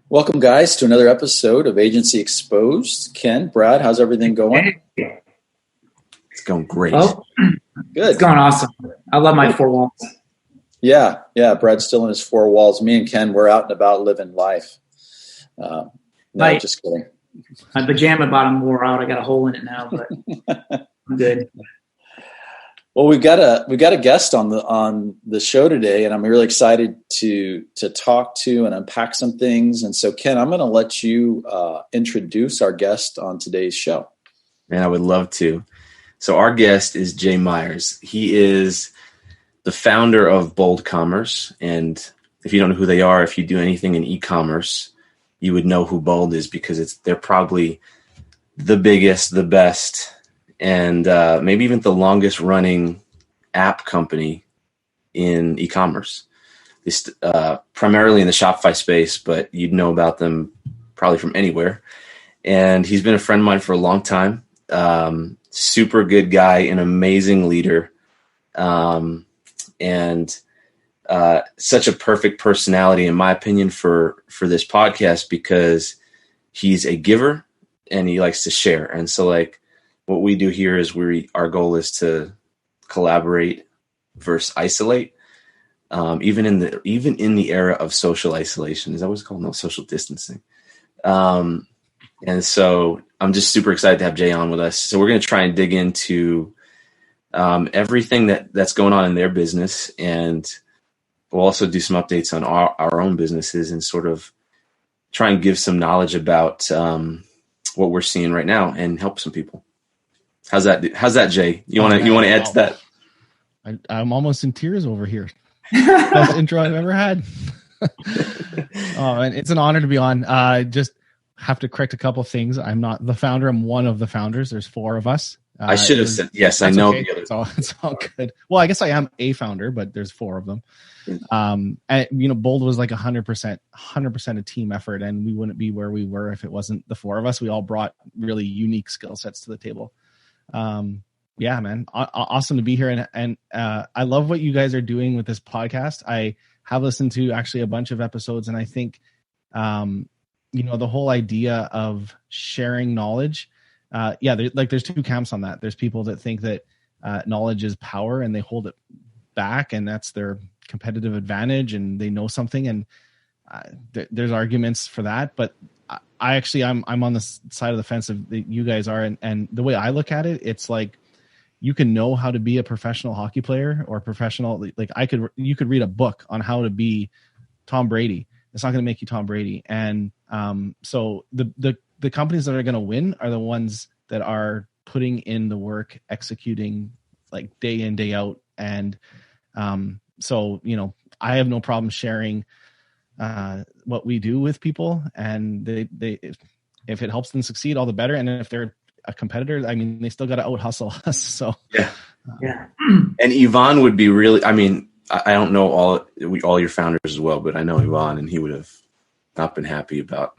Welcome, guys, to another episode of Agency Exposed. Ken, Brad, how's everything going? It's going great. Oh, Good. it's going awesome. I love my four walls. Yeah. Brad's still in his four walls. Me and Ken, we're out and about living life. No, just kidding. My pajama bottom wore out. I got a hole in it now, but I'm good. Well, we've got a guest on the show today, and I'm really excited to talk to and unpack some things. And so, Ken, I'm going to let you introduce our guest on today's show. Man, I would love to. So our guest is Jay Myers. He is the founder of Bold Commerce. And if you don't know who they are, if you do anything in e-commerce, you would know who Bold is because they're probably the biggest, the best, and maybe even the longest running app company in e-commerce. It's primarily in the Shopify space, but you'd know about them probably from anywhere. And he's been a friend of mine for a long time. Super good guy, an amazing leader, and such a perfect personality, in my opinion, for this podcast because he's a giver and he likes to share. And so, like, what we do here is our goal is to collaborate versus isolate. Even in the era of social isolation, is that what it's called? No, social distancing. And so I'm just super excited to have Jay on with us. So we're going to try and dig into everything that's going on in their business, and we'll also do some updates on our own businesses and sort of try and give some knowledge about what we're seeing right now and help some people. How's that, Jay? You want to add to that? I'm almost in tears over here. Best intro I've ever had. And it's an honor to be on. Just have to correct a couple of things. I'm not the founder. I'm one of the founders. There's four of us. I should have said yes. I know. Okay. It's all good. Well, I guess I am a founder, but there's four of them. And Bold was like 100% a team effort, and we wouldn't be where we were if it wasn't the four of us. We all brought really unique skill sets to the table. Yeah, man, awesome to be here, and I love what you guys are doing with this podcast. I have listened to actually a bunch of episodes, and I think, the whole idea of sharing knowledge. There's two camps on that. There's people that think that knowledge is power and they hold it back, and that's their competitive advantage, and they know something, and there's arguments for that. But I'm on the side of the fence of that you guys are, and the way I look at it, it's like you can know how to be a professional hockey player or professional. Like you could read a book on how to be Tom Brady. It's not going to make you Tom Brady, and so the companies that are going to win are the ones that are putting in the work, executing like day in, day out. And so, I have no problem sharing what we do with people, and they if it helps them succeed, all the better. And if they're a competitor, I mean, they still got to out hustle us. So yeah. And Yvonne would be really, I mean, I don't know all your founders as well, but I know Yvonne, and he would have not been happy about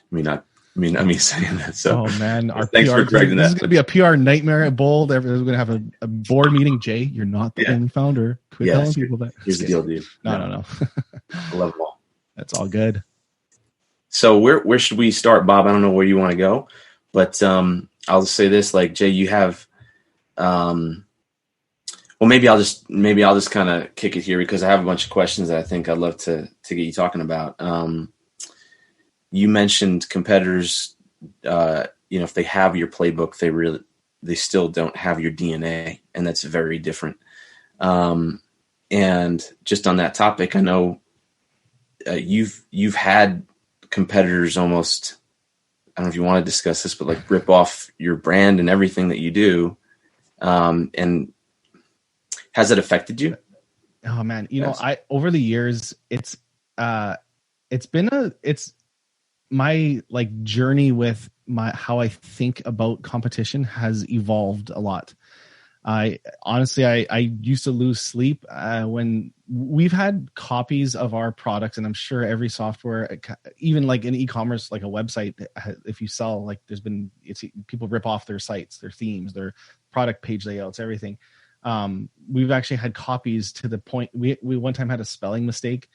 me saying that. So, oh man, our thanks PR, for correcting that. This is going to be a PR nightmare at Bold. Everyone's going to have a board meeting. Jay, you're not the only founder. Quit telling people that. Here's the deal, dude. No. I love them all. That's all good. So where should we start, Bob? I don't know where you want to go, but I'll just say this: like Jay, you have. Well, maybe I'll just kind of kick it here because I have a bunch of questions that I think I'd love to get you talking about. You mentioned competitors, if they have your playbook, they still don't have your DNA, and that's very different. And just on that topic, I know you've had competitors almost, I don't know if you want to discuss this, but like rip off your brand and everything that you do. And has it affected you? Oh man, over the years, it's my like journey with how I think about competition has evolved a lot. I used to lose sleep when we've had copies of our products, and I'm sure every software, even like in e-commerce, like a website, if you sell, like people rip off their sites, their themes, their product page layouts, everything. We've actually had copies to the point we one time had a spelling mistake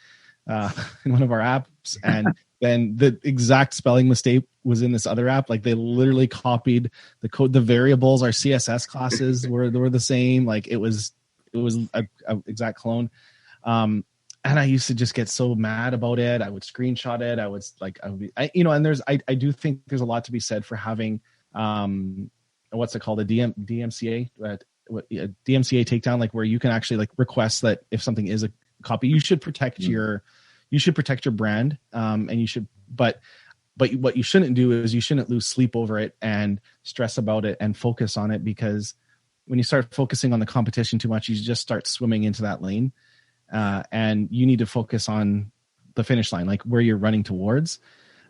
in one of our apps, and then the exact spelling mistake was in this other app. Like they literally copied the code, the variables, our CSS classes were the same. Like it was a exact clone. And I used to just get so mad about it. I would screenshot it. And I do think there's a lot to be said for having, what's it called? A DMCA, a DMCA takedown, like where you can actually like request that if something is a copy, you should protect your brand. And you should, but what you shouldn't do is you shouldn't lose sleep over it and stress about it and focus on it, because when you start focusing on the competition too much, you just start swimming into that lane. And you need to focus on the finish line, like where you're running towards.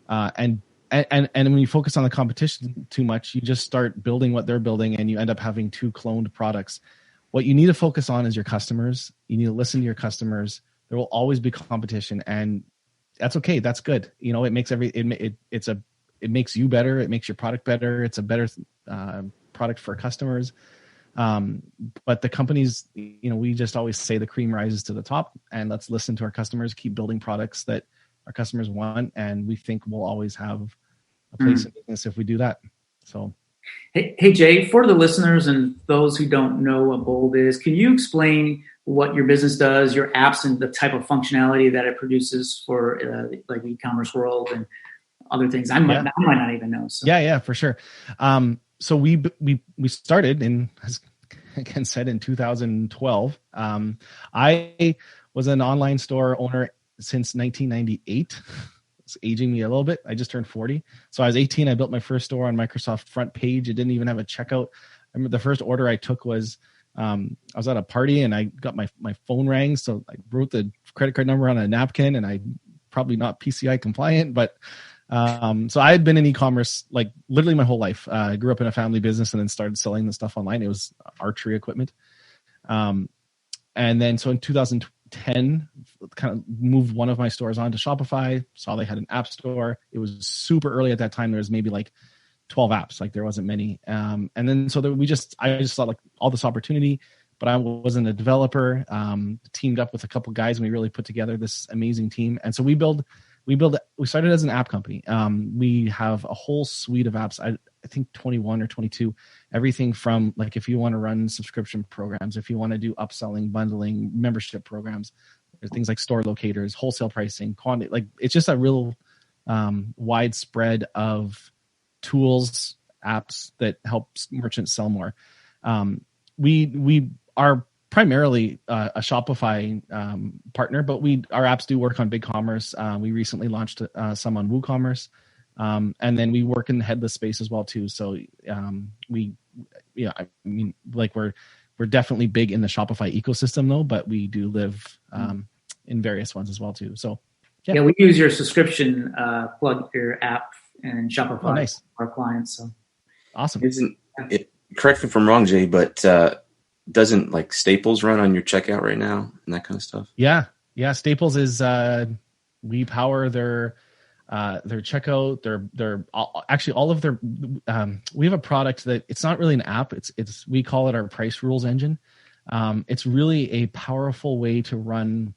And when you focus on the competition too much, you just start building what they're building, and you end up having two cloned products. What you need to focus on is your customers. You need to listen to your customers. There will always be competition, and that's okay. That's good. It makes it makes you better. It makes your product better. It's a better product for customers. But the companies, we just always say the cream rises to the top, and let's listen to our customers, keep building products that our customers want. And we think we'll always have a place in business if we do that. So, Hey, Jay, for the listeners and those who don't know what Bold is, can you explain what your business does, your apps, and the type of functionality that it produces for like the e-commerce world and other things I might not even know. So. Yeah, for sure. So we started in, as again said, in 2012. I was an online store owner since 1998. It's aging me a little bit. I just turned 40. So I was 18. I built my first store on Microsoft Front Page. It didn't even have a checkout. I remember the first order I took was, I was at a party and I got my phone rang. So I wrote the credit card number on a napkin, and I probably not PCI compliant, but so I had been in e-commerce like literally my whole life. I grew up in a family business and then started selling the stuff online. It was archery equipment. And then so in 2010, kind of moved one of my stores onto Shopify, saw they had an app store. It was super early at that time. There was maybe like 12 apps, like there wasn't many. And then so I just saw like all this opportunity, but I wasn't a developer. Teamed up with a couple guys, and we really put together this amazing team. And so we started as an app company. We have a whole suite of apps. I think 21 or 22, everything from like, if you want to run subscription programs, if you want to do upselling, bundling, membership programs, there's things like store locators, wholesale pricing, quantity, like it's just a real widespread of tools, apps that helps merchants sell more. We are primarily a Shopify partner, but our apps do work on BigCommerce. We recently launched some on WooCommerce, and then we work in the headless space as well too. So we're definitely big in the Shopify ecosystem though, but we do live in various ones as well too. So yeah, we use your subscription, plug your app and Shopify nice. For our clients. So awesome. Correct me if I'm wrong, Jay, but doesn't like Staples run on your checkout right now and that kind of stuff? Yeah. Staples is we power their checkout. Their actually all of their. We have a product that it's not really an app. It's we call it our price rules engine. It's really a powerful way to run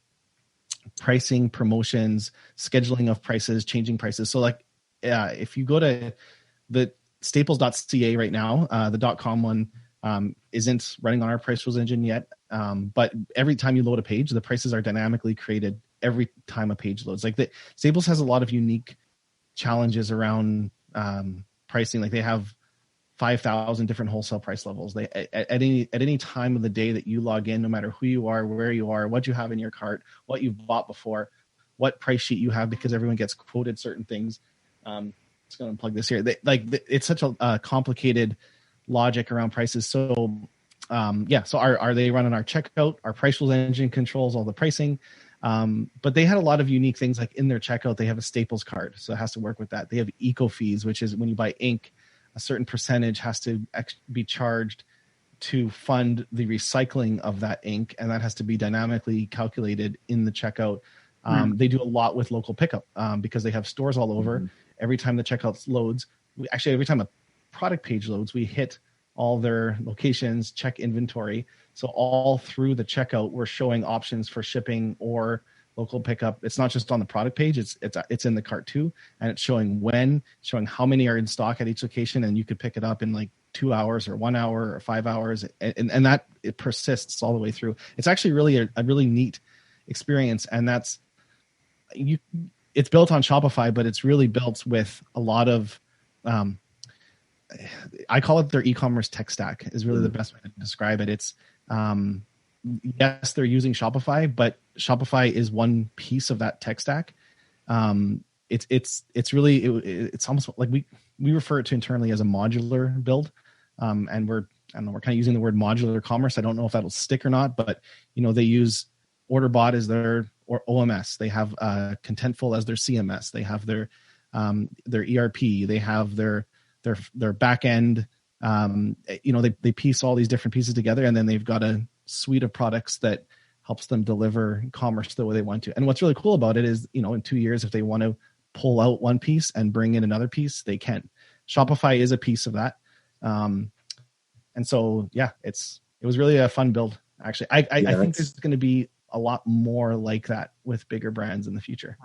pricing, promotions, scheduling of prices, changing prices. So like, if you go to the staples.ca right now, the .com one isn't running on our price rules engine yet. But every time you load a page, the prices are dynamically created every time a page loads. Like Staples has a lot of unique challenges around pricing. Like they have 5,000 different wholesale price levels. They at any time of the day that you log in, no matter who you are, where you are, what you have in your cart, what you've bought before, what price sheet you have, because everyone gets quoted certain things. Just going to plug this here. It's such a complicated logic around prices. So so are they running our checkout? Our price rules engine controls all the pricing. But they had a lot of unique things, like in their checkout, they have a Staples card. So it has to work with that. They have eco fees, which is when you buy ink, a certain percentage has to be charged to fund the recycling of that ink. And that has to be dynamically calculated in the checkout. They do a lot with local pickup because they have stores all over. Mm-hmm. Every time the checkout loads, every time a product page loads, we hit all their locations, check inventory. So all through the checkout, we're showing options for shipping or local pickup. It's not just on the product page; it's in the cart too, and it's showing when, showing how many are in stock at each location, and you could pick it up in like 2 hours or 1 hour or 5 hours, and that it persists all the way through. It's actually really a really neat experience, and that's it's built on Shopify, but it's really built with a lot of I call it their e-commerce tech stack is really the best way to describe it. It's yes, they're using Shopify, but Shopify is one piece of that tech stack. It's really it's almost like we refer it to internally as a modular build, and we're kind of using the word modular commerce. I don't know if that'll stick or not, but they use OrderBot as their or OMS. They have Contentful as their CMS. They have their ERP. They have their back end. They piece all these different pieces together, and then they've got a suite of products that helps them deliver commerce the way they want to. And what's really cool about it is, in 2 years, if they want to pull out one piece and bring in another piece, they can. Shopify is a piece of that. And so, yeah, it was really a fun build, actually. I think there's going to be a lot more like that with bigger brands in the future.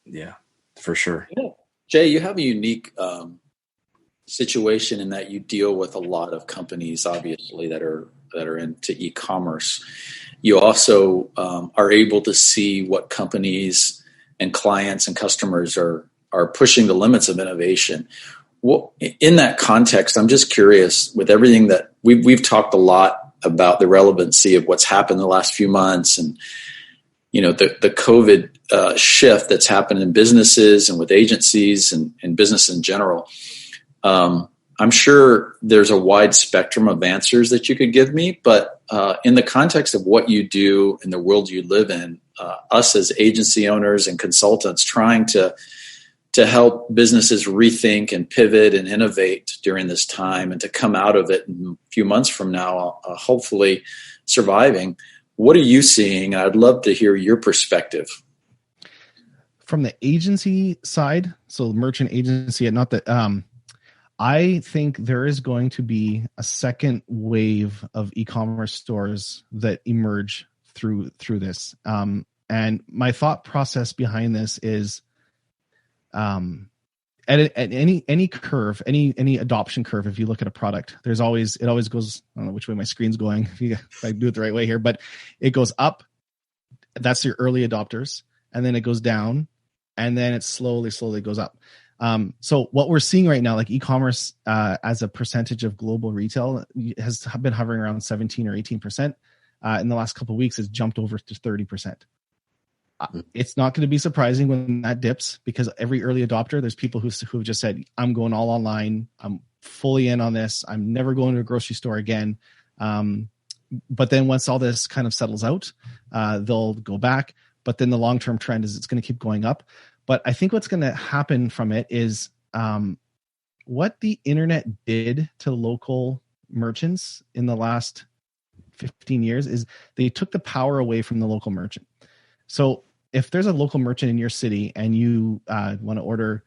Yeah, for sure. Yeah. Jay, you have a unique situation in that you deal with a lot of companies, obviously, that are into e-commerce. You also are able to see what companies and clients and customers are pushing the limits of innovation. Well, in that context, I'm just curious, with everything that we've talked a lot about the relevancy of what's happened in the last few months, and the COVID shift that's happened in businesses and with agencies and business in general. I'm sure there's a wide spectrum of answers that you could give me, but in the context of what you do in the world you live in, us as agency owners and consultants trying to help businesses rethink and pivot and innovate during this time and to come out of it in a few months from now, hopefully surviving. What are you seeing? I'd love to hear your perspective. From the agency side, so merchant agency, and not that, I think there is going to be a second wave of e-commerce stores that emerge through this. And my thought process behind this is, at any curve, any adoption curve, if you look at a product, it always goes, I don't know which way my screen's going, if I do it the right way here, but it goes up. That's your early adopters. And then it goes down, and then it slowly goes up. So what we're seeing right now, like e-commerce as a percentage of global retail, has been hovering around 17 or 18%. In the last couple of weeks, it's jumped over to 30%. It's not going to be surprising when that dips, because every early adopter, there's people who have just said, I'm going all online. I'm fully in on this. I'm never going to a grocery store again. But then once all this kind of settles out, they'll go back. But then the long-term trend is it's going to keep going up. But I think what's going to happen from it is what the internet did to local merchants in the last 15 years is they took the power away from the local merchant. So if there's a local merchant in your city and you want to order,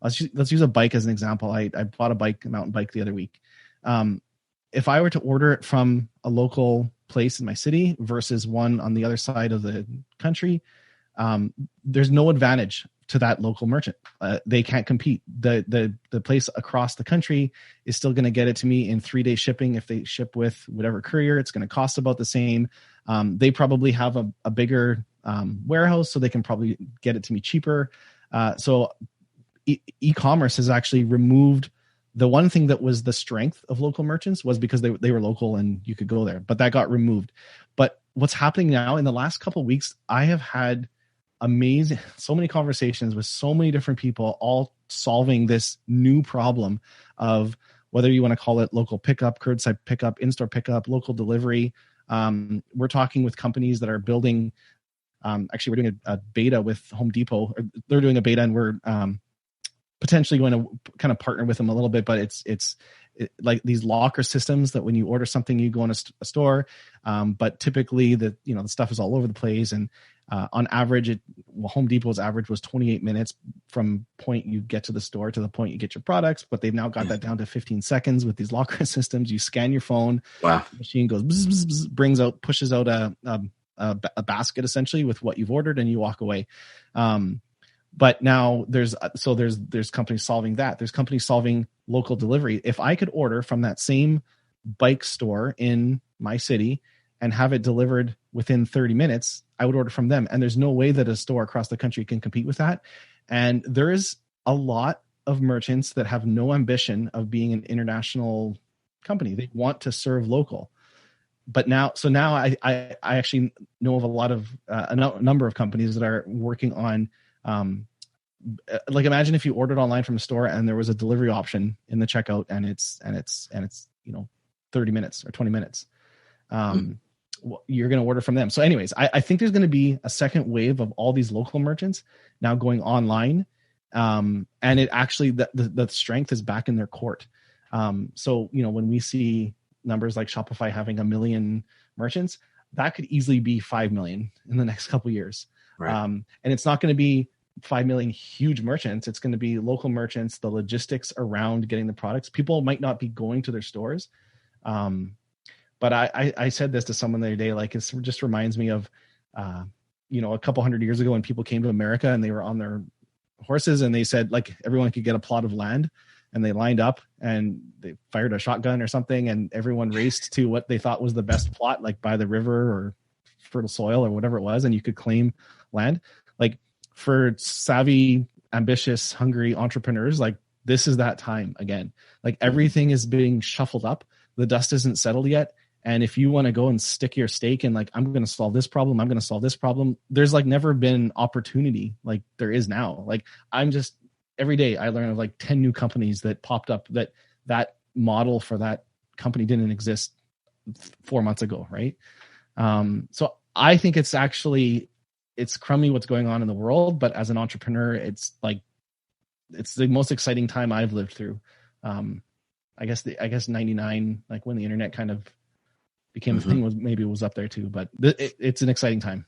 let's use a bike as an example. I bought a mountain bike the other week. If I were to order it from a local place in my city versus one on the other side of the country, there's no advantage to that local merchant. They can't compete. The place across the country is still going to get it to me in 3-day shipping. If they ship with whatever courier, it's going to cost about the same. They probably have a bigger warehouse, so they can probably get it to me cheaper. So e-commerce has actually removed the one thing that was the strength of local merchants, was because they were local and you could go there, but that got removed. But what's happening now, in the last couple of weeks, I have had so many conversations with so many different people, all solving this new problem of whether you want to call it local pickup, curbside pickup, in-store pickup, local delivery. We're talking with companies that are building, actually we're doing a beta with Home Depot. They're doing a beta, and we're potentially going to kind of partner with them a little bit, but it's like these locker systems that when you order something, you go in a store, but typically the stuff is all over the place. And on average, Home Depot's average was 28 minutes from point you get to the store to the point you get your products, but they've now got that down to 15 seconds with these locker systems. You scan your phone, wow, the machine goes bzz, bzz, bzz, pushes out a a basket essentially with what you've ordered, and you walk away. But now there's companies solving that. There's companies solving local delivery. If I could order from that same bike store in my city and have it delivered within 30 minutes, I would order from them. And there's no way that a store across the country can compete with that. And there is a lot of merchants that have no ambition of being an international company. They want to serve local. But now I actually know of a lot of a number of companies that are working on, like imagine if you ordered online from a store and there was a delivery option in the checkout, and it's 30 minutes or 20 minutes. You're going to order from them. So anyways, I think there's going to be a second wave of all these local merchants now going online. And it actually, the strength is back in their court. So, when we see numbers like Shopify having 1 million merchants, that could easily be 5 million in the next couple of years. Right. And it's not going to be 5 million huge merchants. It's going to be local merchants, the logistics around getting the products. People might not be going to their stores. But I said this to someone the other day, like it just reminds me of, a couple 100 years ago when people came to America and they were on their horses and they said like everyone could get a plot of land, and they lined up and they fired a shotgun or something, and everyone raced to what they thought was the best plot, like by the river or fertile soil or whatever it was, and you could claim land. Like for savvy, ambitious, hungry entrepreneurs, like this is that time again. Like everything is being shuffled up. The dust isn't settled yet. And if you want to go and stick your stake in like, I'm going to solve this problem, I'm going to solve this problem, there's like never been opportunity like there is now. Like every day I learn of like 10 new companies that popped up that model for that company didn't exist 4 months ago. Right. So I think it's crummy what's going on in the world, but as an entrepreneur, it's the most exciting time I've lived through. I guess 99, like when the internet kind of became a thing, was up there too, but it's an exciting time.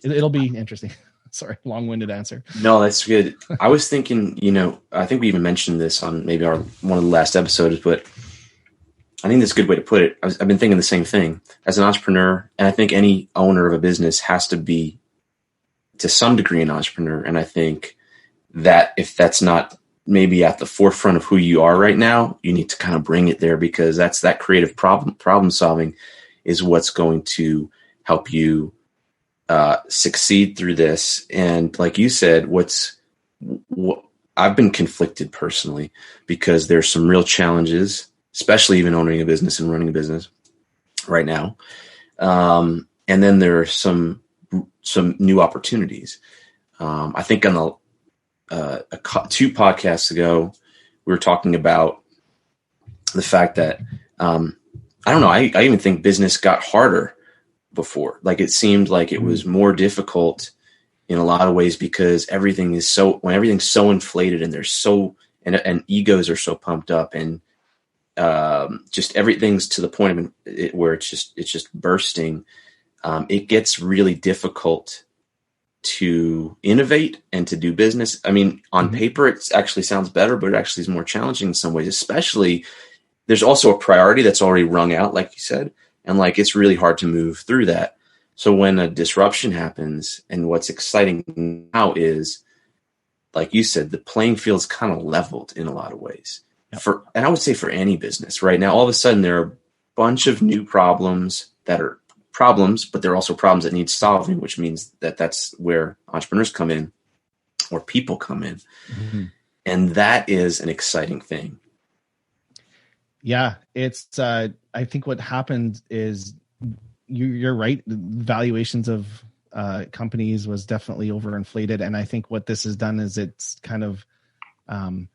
It'll be interesting. Sorry, long-winded answer. No, that's good. I was thinking, I think we even mentioned this on maybe one of the last episodes, but I think that's a good way to put it. I've been thinking the same thing as an entrepreneur. And I think any owner of a business has to be to some degree an entrepreneur. And I think that if that's not maybe at the forefront of who you are right now, you need to kind of bring it there, because that creative problem solving is what's going to help you succeed through this. And like you said, I've been conflicted personally because there's some real challenges, especially even owning a business and running a business right now. And then there are some new opportunities. I think on the 2 podcasts ago, we were talking about the fact that, I don't know, I even think business got harder before. Like it seemed like it was more difficult in a lot of ways because everything's so inflated and and egos are so pumped up, and just everything's to the point of it where it's just bursting. It gets really difficult to innovate and to do business. I mean, on paper, it actually sounds better, but it actually is more challenging in some ways, especially there's also a priority that's already rung out, like you said, and like, it's really hard to move through that. So when a disruption happens, and what's exciting now is, like you said, the playing field's kind of leveled in a lot of ways. Yep. And I would say for any business right now, all of a sudden there are a bunch of new problems that are problems, but they're also problems that need solving, which means that's where entrepreneurs come in, or people come in. Mm-hmm. And that is an exciting thing. Yeah, it's, I think what happened is you're right. The valuations of companies was definitely overinflated. And I think what this has done is it's kind of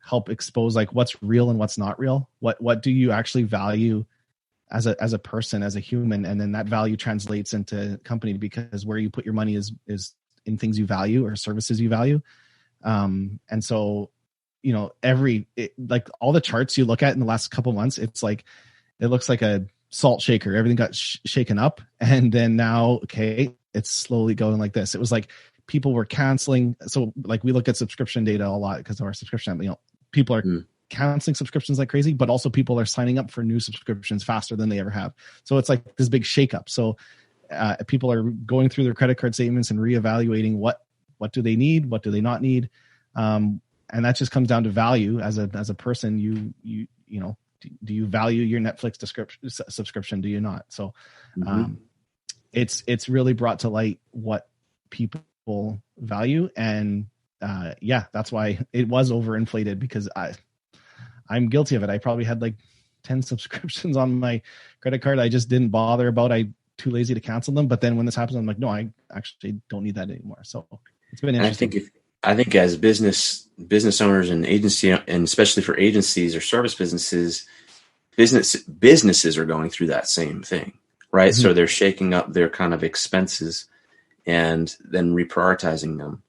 help expose like what's real and what's not real. What do you actually value as a person, as a human, and then that value translates into company, because where you put your money is in things you value or services you value. And so, like all the charts you look at in the last couple months, it's like, it looks like a salt shaker. Everything got shaken up. And then now, okay, it's slowly going like this. It was like people were canceling. So like we look at subscription data a lot because of our subscription, people are canceling subscriptions like crazy, but also people are signing up for new subscriptions faster than they ever have. So it's like this big shakeup. So people are going through their credit card statements and reevaluating what do they need, what do they not need, and that just comes down to value as a person. You know, do you value your Netflix subscription? Do you not? So it's really brought to light what people value, and that's why it was overinflated, because I'm guilty of it. I probably had like 10 subscriptions on my credit card. I just didn't bother about. I too lazy to cancel them. But then when this happens, I'm like, no, I actually don't need that anymore. So it's been interesting. I think as business owners and agency, and especially for agencies or service businesses are going through that same thing, right? Mm-hmm. So they're shaking up their kind of expenses and then reprioritizing them.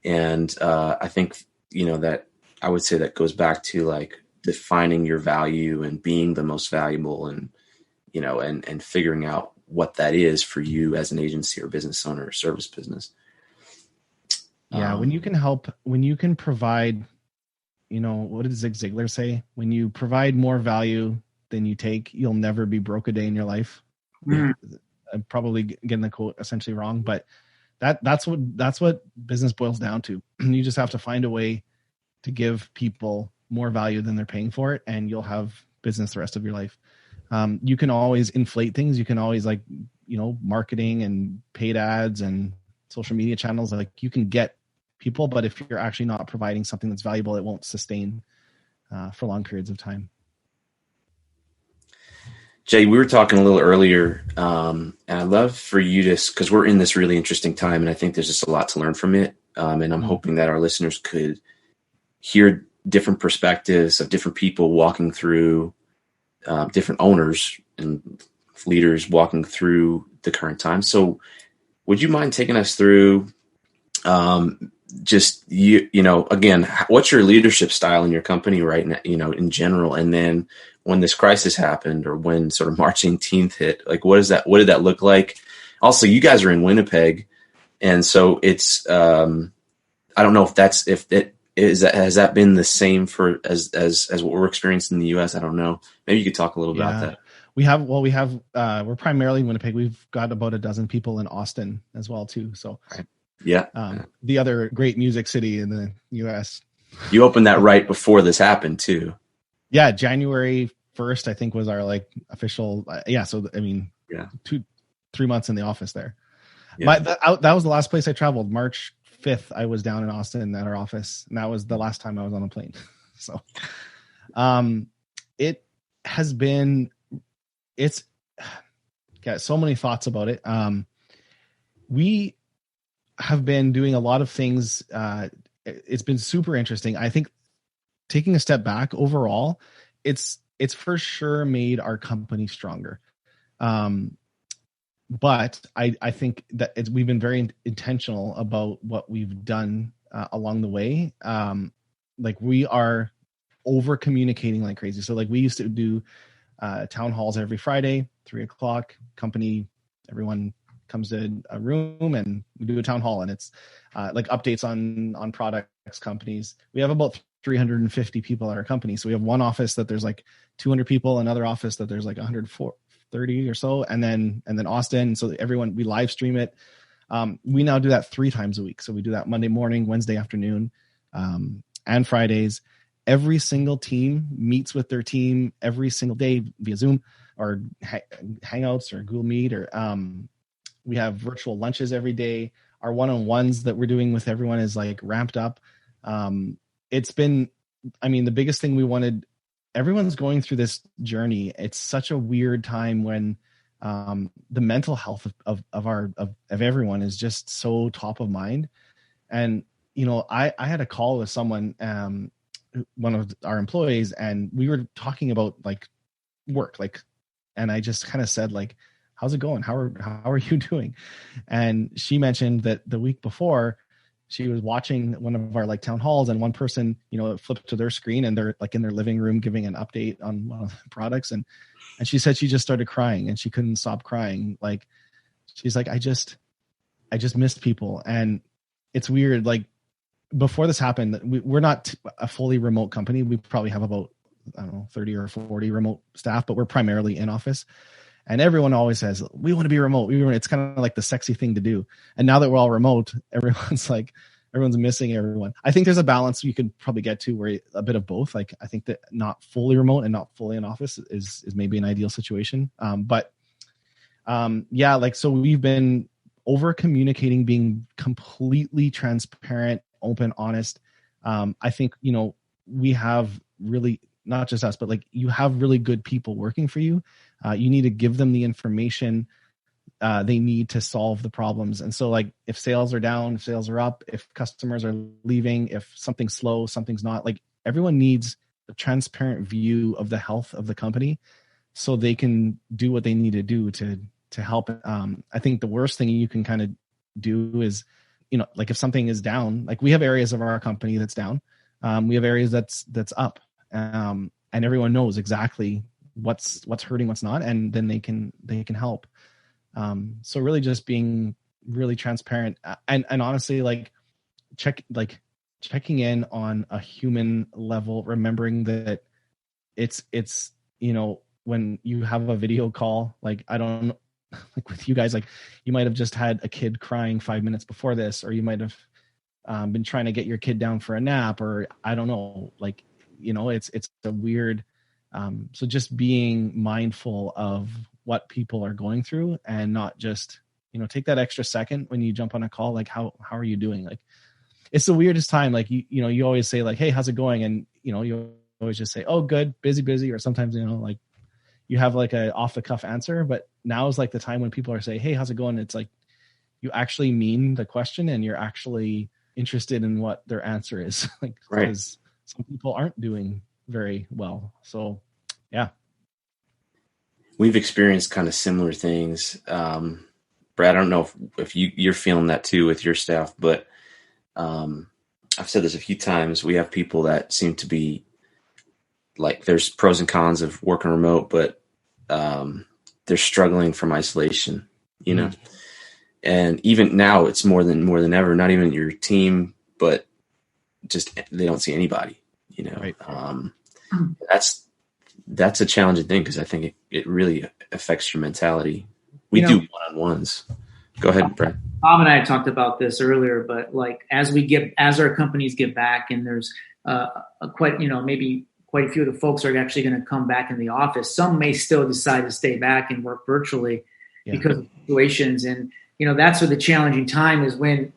And I think, that I would say that goes back to like defining your value and being the most valuable, and, and figuring out what that is for you as an agency or business owner or service business. Yeah. When you can provide, what did Zig Ziglar say? When you provide more value than you take, you'll never be broke a day in your life. Mm. I'm probably getting the quote essentially wrong, but that's what business boils down to. You just have to find a way to give people more value than they're paying for it, and you'll have business the rest of your life. You can always inflate things. You can always marketing and paid ads and social media channels. Like you can get people, but if you're actually not providing something that's valuable, it won't sustain for long periods of time. Jay, we were talking a little earlier, and I'd love for you to, because we're in this really interesting time, and I think there's just a lot to learn from it. And I'm hoping that our listeners could hear different perspectives of different people walking through, different owners and leaders walking through the current time. So would you mind taking us through just, again, what's your leadership style in your company right now, in general? And then when this crisis happened, or when sort of March 18th hit, like, what did that look like? Also, you guys are in Winnipeg. And so it's, I don't know has that been the same for as what we're experiencing in the US? I don't know. Maybe you could talk a little about that. We're primarily in Winnipeg. We've got about a dozen people in Austin as well too. So the other great music city in the US. You opened that right before this happened too. Yeah. January 1st, I think, was our official. So, 3 months in the office there. Yeah. That was the last place I traveled. March 5th, I was down in Austin at our office, and that was the last time I was on a plane. So, it has been, it's got so many thoughts about it. We have been doing a lot of things. It's been super interesting. I think taking a step back overall, it's for sure made our company stronger. But I think that we've been very intentional about what we've done along the way. We are over communicating like crazy. So we used to do town halls every Friday, 3:00. Company, everyone comes to a room and we do a town hall, and it's updates on products, companies. We have about 350 people at our company. So we have one office that there's 200 people, another office that there's 130 or so, and then Austin. So we live stream it. We now do that 3 times a week. So we do that Monday morning, Wednesday afternoon, and Fridays. Every single team meets with their team every single day via Zoom or Hangouts or Google Meet, or we have virtual lunches every day. Our one-on-ones that we're doing with everyone is ramped up. It's been, the biggest thing we wanted. Everyone's going through this journey. It's such a weird time when the mental health of everyone is just so top of mind. And I had a call with someone, one of our employees, and we were talking about work, and I just kind of said how's it going? How are you doing? And she mentioned that the week before, she was watching one of our town halls, and one person, flipped to their screen and they're in their living room giving an update on one of the products. And she said she just started crying and she couldn't stop crying. She's like, I just missed people. And it's weird. Before this happened, we're not a fully remote company. We probably have about, 30 or 40 remote staff, but we're primarily in office. And everyone always says, we want to be remote. It's kind of like the sexy thing to do. And now that we're all remote, everyone's missing everyone. I think there's a balance you could probably get to where a bit of both. Like, I think that not fully remote and not fully in office is maybe an ideal situation. So we've been over communicating, being completely transparent, open, honest. I think, we have really, not just us, but like you have really good people working for you. You need to give them the information they need to solve the problems. And so like if sales are down, if sales are up, if customers are leaving, if something's slow, something's not, like everyone needs a transparent view of the health of the company so they can do what they need to do to help. I think the worst thing you can kind of do is, like if something is down, like we have areas of our company that's down. We have areas that's up. And everyone knows exactly what's hurting, what's not, and then they can help. So really just being really transparent and honestly, like checking in on a human level, remembering that it's, when you have a video call, like, I don't like with you guys, like you might've just had a kid crying 5 minutes before this, or you might've been trying to get your kid down for a nap, or I don't know, like, it's a weird, so just being mindful of what people are going through and not just, take that extra second when you jump on a call, like how are you doing? Like, it's the weirdest time. Like, you always say like, hey, how's it going? And, you always just say, oh, good, busy. Or sometimes, like you have like a off the cuff answer, but now is like the time when people are saying, hey, how's it going? It's like, you actually mean the question and you're actually interested in what their answer is. Like, right. Because some people aren't doing very well. So, yeah. We've experienced kind of similar things. Brad, I don't know if you're feeling that too with your staff, but I've said this a few times. We have people that seem to be like, there's pros and cons of working remote, but they're struggling from isolation, and even now it's more than ever, not even your team, but just they don't see anybody, Right. That's a challenging thing because I think it really affects your mentality. We do one-on-ones. Go ahead, Brett. Bob and I talked about this earlier, but like as our companies get back, and there's maybe quite a few of the folks are actually going to come back in the office. Some may still decide to stay back and work virtually because of situations. And, that's where the challenging time is when,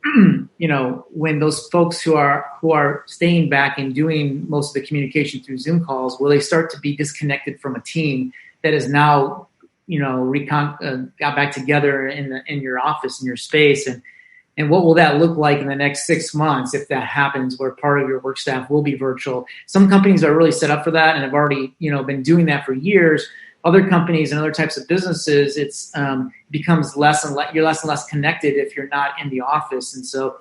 when those folks who are staying back and doing most of the communication through Zoom calls, will they start to be disconnected from a team that is now, got back together in your office, in your space. And what will that look like in the next 6 months if that happens, where part of your work staff will be virtual? Some companies are really set up for that and have already, been doing that for years. Other companies and other types of businesses, it's becomes you're less and less connected if you're not in the office. And so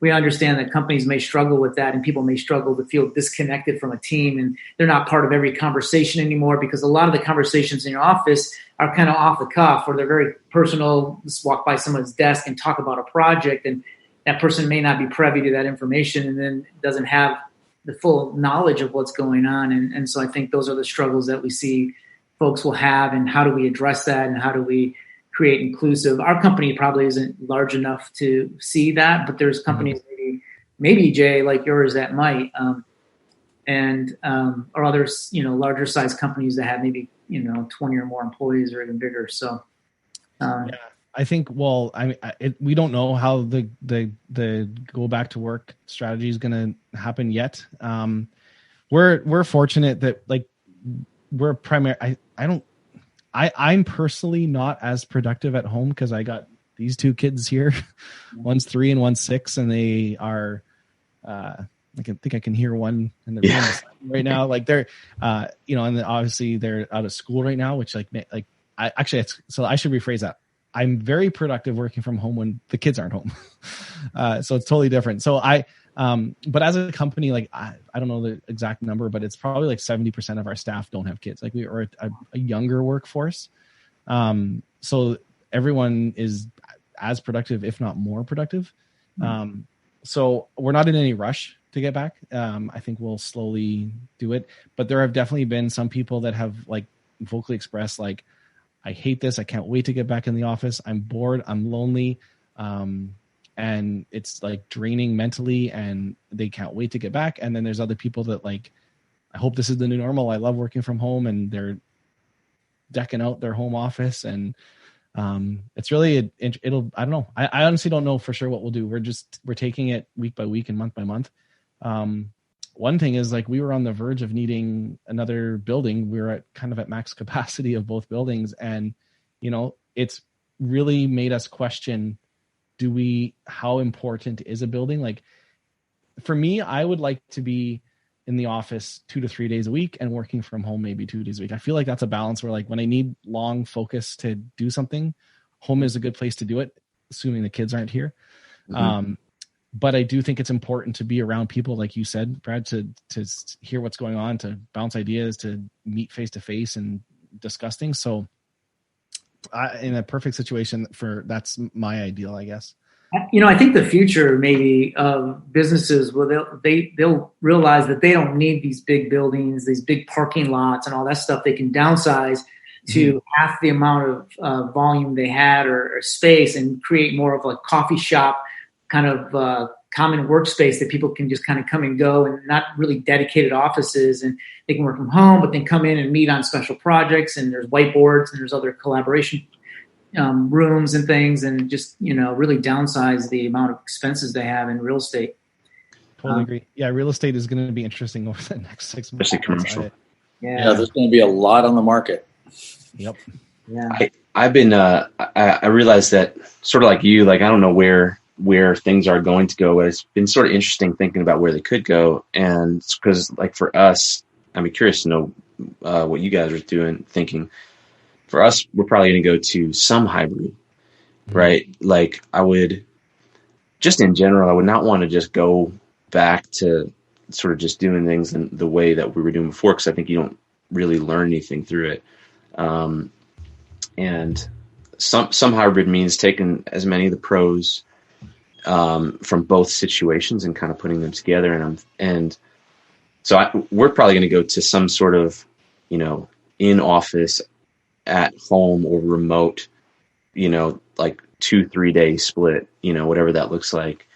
we understand that companies may struggle with that, and people may struggle to feel disconnected from a team, and they're not part of every conversation anymore, because a lot of the conversations in your office are kind of off the cuff, or they're very personal. Just walk by someone's desk and talk about a project, and that person may not be privy to that information and then doesn't have the full knowledge of what's going on. And so I think those are the struggles that we see folks will have, and how do we address that, and how do we create inclusive. Our company probably isn't large enough to see that, but there's companies maybe Jay, like yours, that might, or others, larger size companies that have maybe 20 or more employees or even bigger. So, I think. Well, we don't know how the go back to work strategy is going to happen yet. We're fortunate that we're primary. I'm personally not as productive at home because I got these two kids here. One's 3 and one's 6, and they are. I think I can hear one in the room right now. Like they're, and then obviously they're out of school right now, which I should rephrase that. I'm very productive working from home when the kids aren't home. So it's totally different. So but as a company, I don't know the exact number, but it's probably 70% of our staff don't have kids. Like we are a younger workforce. So everyone is as productive, if not more productive. So we're not in any rush to get back. I think we'll slowly do it, but there have definitely been some people that have vocally expressed I hate this. I can't wait to get back in the office. I'm bored. I'm lonely. And it's like draining mentally, and they can't wait to get back. And then there's other people that like, I hope this is the new normal. I love working from home, and they're decking out their home office. And it's really, it'll, I don't know. I honestly don't know for sure what we'll do. We're taking it week by week and month by month. One thing is like, we were on the verge of needing another building. We were at max capacity of both buildings. And, it's really made us question, how important is a building? Like for me, I would like to be in the office 2 to 3 days a week and working from home maybe 2 days a week. I feel like that's a balance where like when I need long focus to do something, home is a good place to do it, assuming the kids aren't here. Mm-hmm. But I do think it's important to be around people, like you said, Brad, to hear what's going on, to bounce ideas, to meet face to face and discuss things. So in a perfect situation that's my ideal, I guess. I think the future maybe of businesses, they'll realize that they don't need these big buildings, these big parking lots and all that stuff. They can downsize to half the amount of volume they had or space, and create more of a coffee shop kind of common workspace that people can just kind of come and go, and not really dedicated offices, and they can work from home, but then come in and meet on special projects, and there's whiteboards and there's other collaboration rooms and things, and just, really downsize the amount of expenses they have in real estate. Totally agree. Yeah. Real estate is going to be interesting over the next 6 months. Especially commercial. Yeah. There's going to be a lot on the market. Yep. Yeah. I've been, I realized that sort of like you, like, I don't know where things are going to go, but it's been sort of interesting thinking about where they could go. And because like for us, I'd be curious to know what you guys are thinking. For us, we're probably going to go to some hybrid, right? Like I would, just in general, I would not want to just go back to sort of just doing things in the way that we were doing before, because I think you don't really learn anything through it. And some hybrid means taking as many of the pros from both situations and kind of putting them together. And so we're probably going to go to some sort of, in office, at home, or remote, like 2-3 day split, whatever that looks like,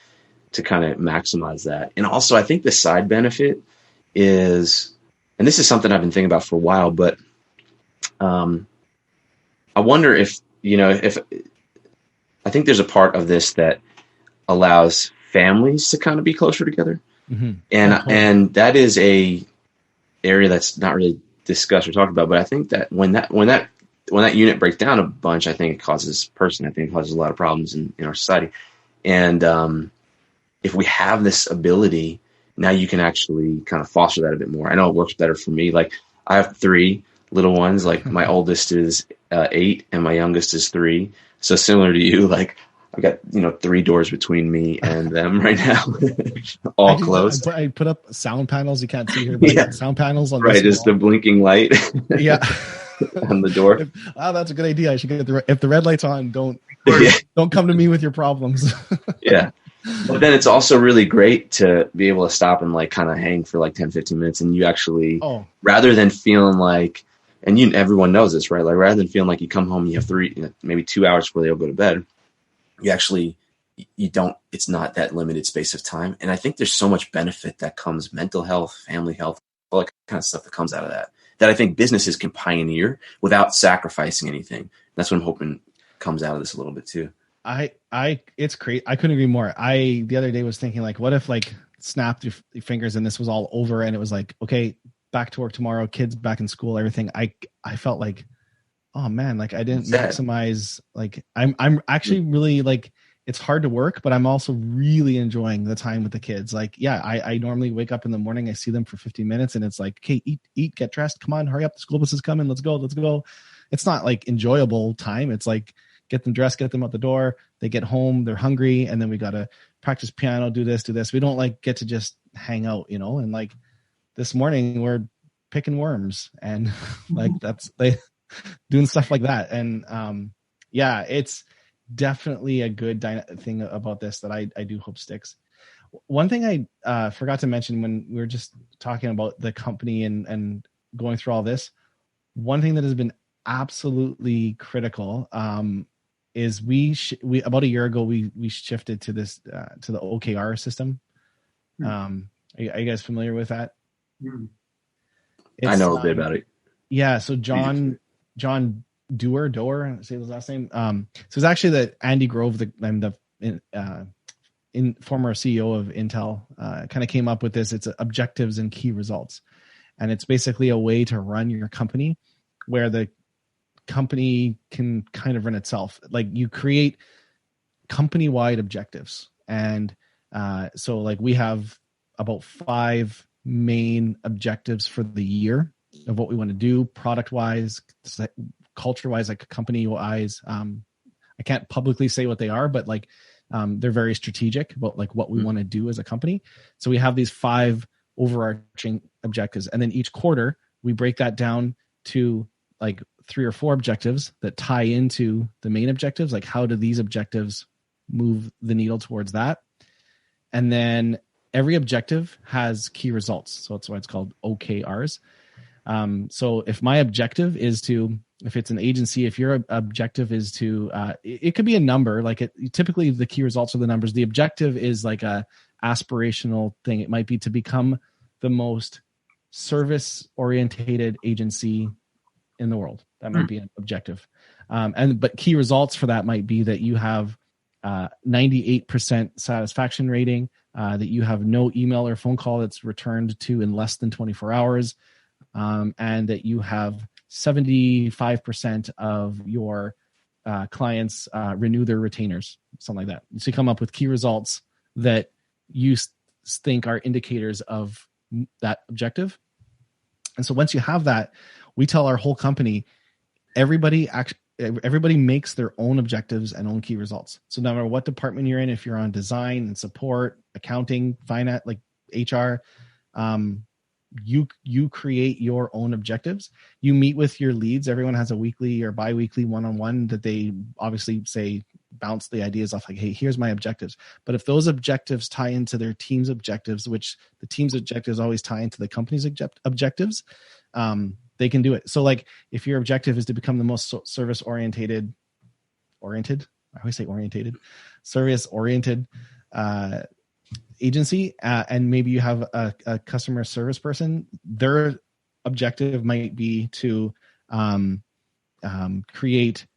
to kind of maximize that. And also I think the side benefit is, and this is something I've been thinking about for a while, but I wonder if I think there's a part of this that allows families to kind of be closer together. Mm-hmm. And that is a area that's not really discussed or talked about, but I think that when that unit breaks down a bunch, I think it causes a lot of problems in our society. And if we have this ability, now you can actually kind of foster that a bit more. I know it works better for me. Like I have 3 little ones, like my oldest is 8 and my youngest is 3. So similar to you, like I got, 3 doors between me and them right now, all closed. I put up sound panels. You can't see here, but I got sound panels on right, just the blinking light. Yeah. On the door. That's a good idea. I should get if the red light's on, don't come to me with your problems. Yeah. But then it's also really great to be able to stop and like kind of hang for like 10-15 minutes, and you actually, rather than feeling like, and everyone knows this, right? Like rather than feeling like you come home, you have 3, maybe 2 hours before they'll go to bed, it's not that limited space of time. And I think there's so much benefit that comes, mental health, family health, all that kind of stuff that comes out of that I think businesses can pioneer without sacrificing anything. That's what I'm hoping comes out of this a little bit too. It's crazy. I couldn't agree more. The other day was thinking like, what if like snapped your fingers and this was all over and it was like, okay, back to work tomorrow, kids back in school, everything. I felt like, oh man, like I didn't maximize, like I'm actually really like, it's hard to work, but I'm also really enjoying the time with the kids. Like, yeah, I normally wake up in the morning, I see them for 15 minutes and it's like, okay, eat, get dressed. Come on, hurry up. The school bus is coming. Let's go. It's not like enjoyable time. It's like, get them dressed, get them out the door. They get home, they're hungry. And then we got to practice piano, do this. We don't like get to just hang out, and like this morning we're picking worms and like they doing stuff like that. And it's definitely a good thing about this that I do hope sticks. One thing I forgot to mention when we were just talking about the company and going through all this, one thing that has been absolutely critical is we about a year ago we shifted to this to the OKR system. Are you guys familiar with that? I know a bit about it. Yeah. So John Doerr, say his last name. So it's actually that Andy Grove, the former CEO of Intel, kind of came up with this. It's objectives and key results, and it's basically a way to run your company where the company can kind of run itself. Like you create company-wide objectives, and so like we have about 5 main objectives for the year of what we want to do, product-wise, culture-wise, like company-wise. I can't publicly say what they are, but like they're very strategic about like what we want to do as a company. So we have these 5 overarching objectives, and then each quarter we break that down to like 3 or 4 objectives that tie into the main objectives. Like how do these objectives move the needle towards that? And then every objective has key results. So that's why it's called OKRs. So if my objective is to, if it's an agency, if your objective is to, it could be a number, like typically the key results are the numbers. The objective is like a aspirational thing. It might be to become the most service orientated agency in the world. That might be an objective. But key results for that might be that you have 98% satisfaction rating, that you have no email or phone call that's returned to in less than 24 hours, and that you have 75% of your clients renew their retainers, something like that. So you come up with key results that you think are indicators of that objective. And so once you have that, we tell our whole company, everybody makes their own objectives and own key results. So no matter what department you're in, if you're on design and support, accounting, finance, like HR, you create your own objectives. You meet with your leads. Everyone has a weekly or bi-weekly one-on-one that they obviously say, bounce the ideas off like, hey, here's my objectives. But if those objectives tie into their team's objectives, which the team's objectives always tie into the company's objectives, they can do it. So like if your objective is to become the most service oriented, agency, and maybe you have a customer service person, their objective might be to create,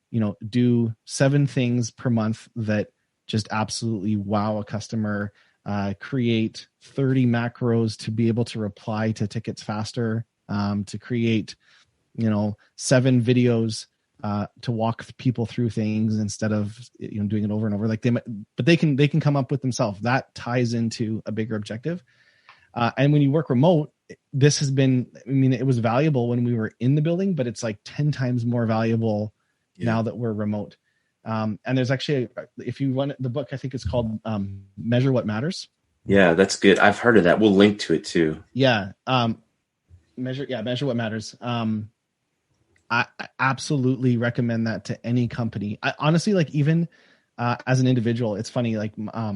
do 7 things per month that just absolutely wow a customer, create 30 macros to be able to reply to tickets faster, to create, 7 videos to walk people through things instead of doing it over and over. Like they can come up with themselves. That ties into a bigger objective. And when you work remote, this has been, it was valuable when we were in the building, but it's like 10 times more valuable now that we're remote. And there's actually, if you want the book, I think it's called Measure What Matters. Yeah, that's good. I've heard of that. We'll link to it too. Yeah. Measure What Matters. I absolutely recommend that to any company. I honestly, like, even as an individual, it's funny, like a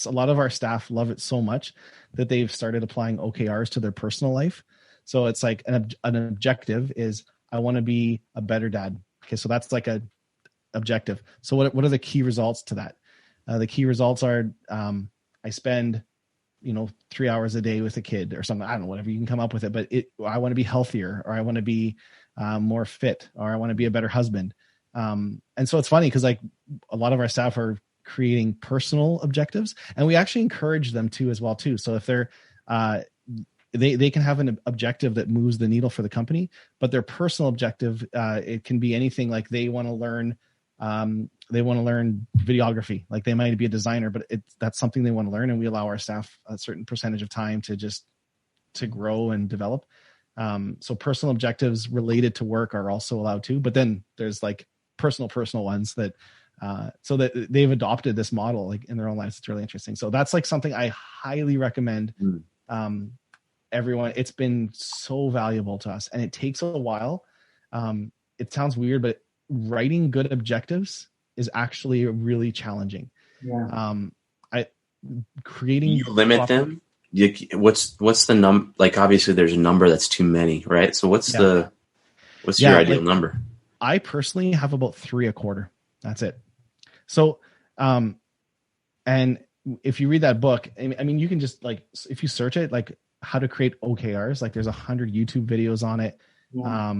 lot of our staff love it so much that they've started applying OKRs to their personal life. So it's like an objective is, I want to be a better dad. Okay. So that's like a objective. So what are the key results to that? The key results are, I spend 3 hours a day with a kid or something. I don't know, whatever you can come up with it, but I want to be healthier, or I want to be more fit, or I want to be a better husband. And so it's funny because like a lot of our staff are creating personal objectives, and we actually encourage them to as well too. So if they're, they can have an objective that moves the needle for the company, but their personal objective, it can be anything. Like they want to learn videography. Like they might be a designer, but that's something they want to learn. And we allow our staff a certain percentage of time to grow and develop. So personal objectives related to work are also allowed too, but then there's like personal ones that, so that they've adopted this model like in their own lives. It's really interesting. So that's like something I highly recommend. Everyone, it's been so valuable to us, and it takes a while. It sounds weird, but writing good objectives is actually really challenging. Yeah. Creating, you limit them. What's the number? Like obviously there's a number that's too many, right? So what's the? What's your ideal number? I personally have about 3 a quarter. That's it. So, and if you read that book, I mean, you can just like, if you search it, like how to create OKRs, like there's 100 YouTube videos on it. Yeah.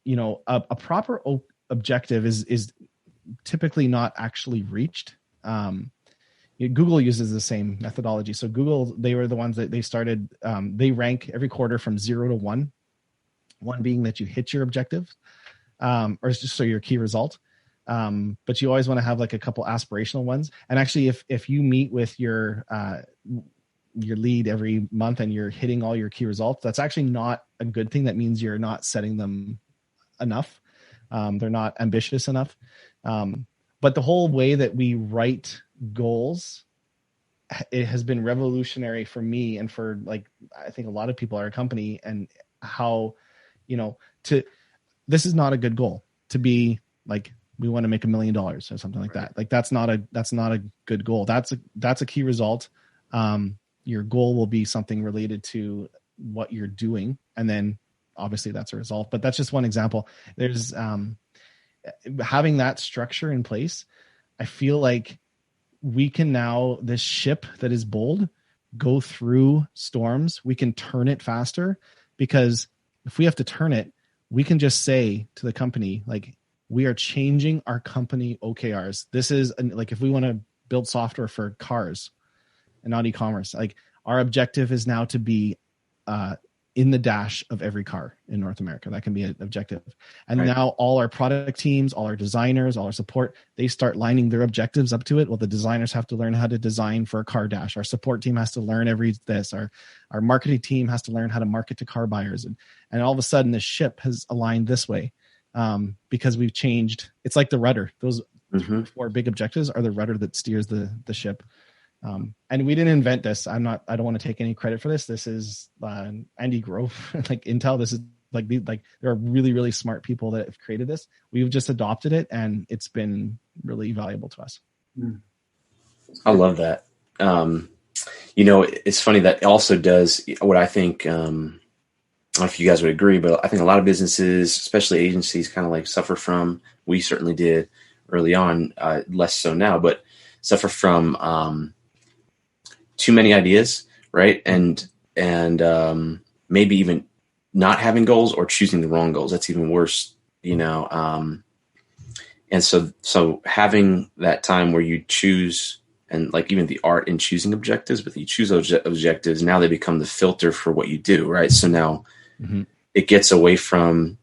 You know, a proper objective is typically not actually reached. Google uses the same methodology. So Google, they were the ones that they started, they rank every quarter from 0 to 1, 1 being that you hit your objective, or just so your key result. But you always want to have like a couple aspirational ones. And actually, if you meet with your lead every month and you're hitting all your key results, that's actually not a good thing. That means you're not setting them enough. They're not ambitious enough. But the whole way that we write goals, it has been revolutionary for me and for like, I think a lot of people at our company, and how, you know, this is not a good goal to be like, we want to make $1 million or something like that. Like that's not a good goal. That's a key result. Your goal will be something related to what you're doing. And then obviously that's a result, but that's just one example. There's, having that structure in place, I feel like we can now, this ship that is bold, go through storms. We can turn it faster, because if we have to turn it, we can just say to the company, like, we are changing our company OKRs. This is like, if we want to build software for cars and not e-commerce, like our objective is now to be in the dash of every car in North America. That can be an objective. And right. Now all our product teams, all our designers, all our support, they start lining their objectives up to it. Well, the designers have to learn how to design for a car dash. Our support team has to learn our marketing team has to learn how to market to car buyers. And all of a sudden the ship has aligned this way, because we've changed. It's like the rudder. Those 4 big objectives are the rudder that steers the ship. And we didn't invent this. I don't want to take any credit for this. This is Andy Grove, like Intel. This is like there are really, really smart people that have created this. We've just adopted it, and it's been really valuable to us. I love that. You know, it's funny that also does what I think, I don't know if you guys would agree, but I think a lot of businesses, especially agencies, kind of like suffer from, we certainly did early on, less so now, but suffer from too many ideas, right? And maybe even not having goals or choosing the wrong goals. That's even worse, you know? And so having that time where you choose, and like even the art in choosing objectives, but you choose those objectives, now they become the filter for what you do, right? So now it gets away from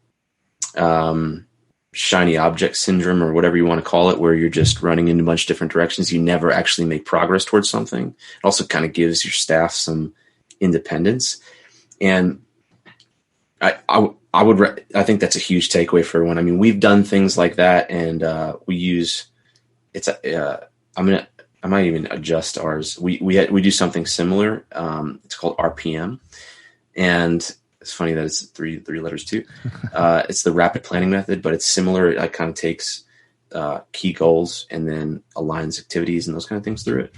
shiny object syndrome, or whatever you want to call it, where you're just running in a bunch of different directions. You never actually make progress towards something. It also kind of gives your staff some independence. And I think that's a huge takeaway for everyone. I mean, we've done things like that, and we use I might even adjust ours. We do something similar. It's called RPM, and it's funny that it's three letters too. It's the rapid planning method, but it's similar. It kind of takes key goals and then aligns activities and those kind of things through it.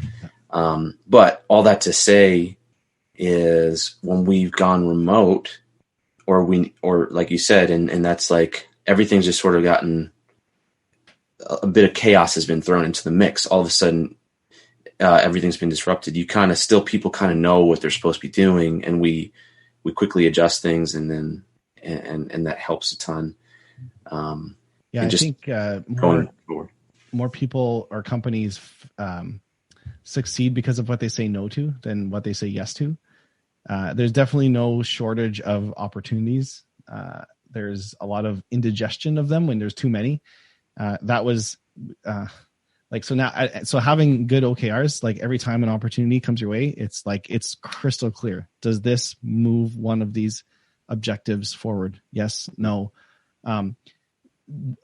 But all that to say is, when we've gone remote, or like you said, and that's like everything's just sort of gotten, a bit of chaos has been thrown into the mix. All of a sudden, everything's been disrupted. People kind of know what they're supposed to be doing, and we quickly adjust things, and then and that helps a ton. I think more people or companies succeed because of what they say no to than what they say yes to. There's definitely no shortage of opportunities. There's a lot of indigestion of them when there's too many. That was so having good OKRs, like every time an opportunity comes your way, it's like, it's crystal clear. Does this move one of these objectives forward? Yes, no.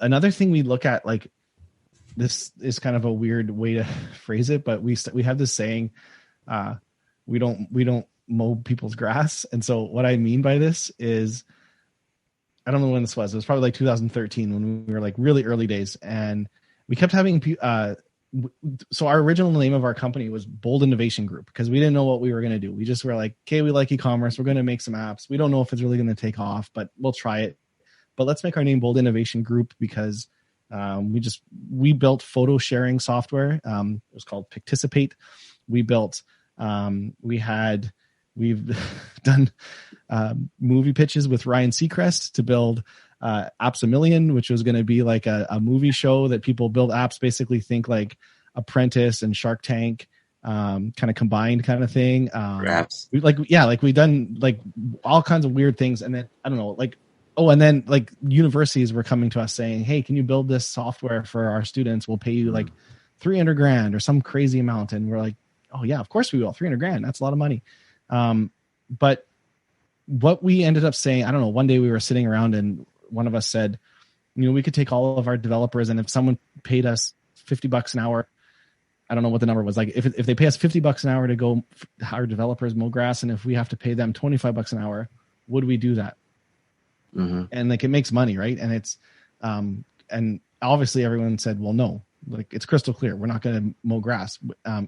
Another thing we look at, like, this is kind of a weird way to phrase it, but we have this saying, we don't mow people's grass. And so what I mean by this is, I don't know when this was. It was probably like 2013 when we were like really early days, and we kept having, so our original name of our company was Bold Innovation Group, because we didn't know what we were going to do. We just were like, okay, we like e-commerce. We're going to make some apps. We don't know if it's really going to take off, but we'll try it. but let's make our name Bold Innovation Group because we built photo sharing software. It was called Pictisipate. We built, we've done movie pitches with Ryan Seacrest to build Apps a Million, which was going to be like a movie show that people build apps, basically think like Apprentice and Shark Tank, kind of combined kind of thing. Apps. We've done like all kinds of weird things. And then, I don't know, like, and then like universities were coming to us saying, hey, can you build this software for our students? We'll pay you like $300,000 or some crazy amount. And we're like, oh yeah, of course we will. $300,000. That's a lot of money. But what we ended up saying, I don't know, one day we were sitting around and one of us said, we could take all of our developers, and if someone paid us $50 an hour, I don't know what the number was, like if they pay us $50 an hour to go hire developers mow grass, and if we have to pay them $25 an hour, would we do that? Mm-hmm. And like, it makes money, right? And it's and obviously everyone said, well, no, like it's crystal clear, we're not going to mow grass,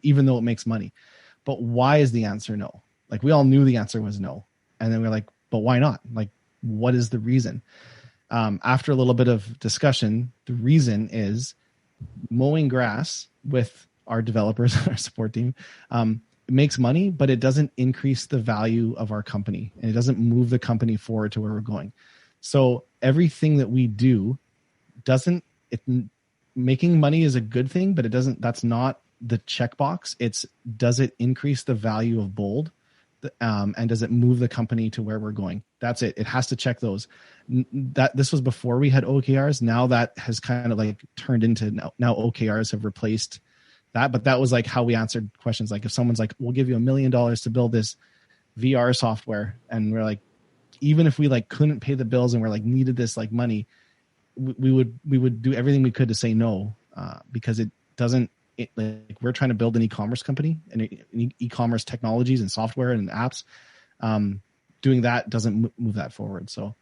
even though it makes money. But why is the answer no? Like, we all knew the answer was no, and then we're like, but why not? Like, what is the reason? After a little bit of discussion, the reason is mowing grass with our developers and our support team makes money, but it doesn't increase the value of our company, and it doesn't move the company forward to where we're going. So everything that we do making money is a good thing, but that's not the checkbox. It's, does it increase the value of Bold? And does it move the company to where we're going? That's it. It has to check those. This was before we had OKRs. Now that has kind of like turned into now OKRs have replaced that. But that was like how we answered questions. Like if someone's like, we'll give you $1 million to build this VR software, and we're like, even if we like couldn't pay the bills and we're like needed this like money, we would do everything we could to say no, because it doesn't. Like, we're trying to build an e-commerce company and e-commerce technologies and software and apps. Doing that doesn't move that forward. So,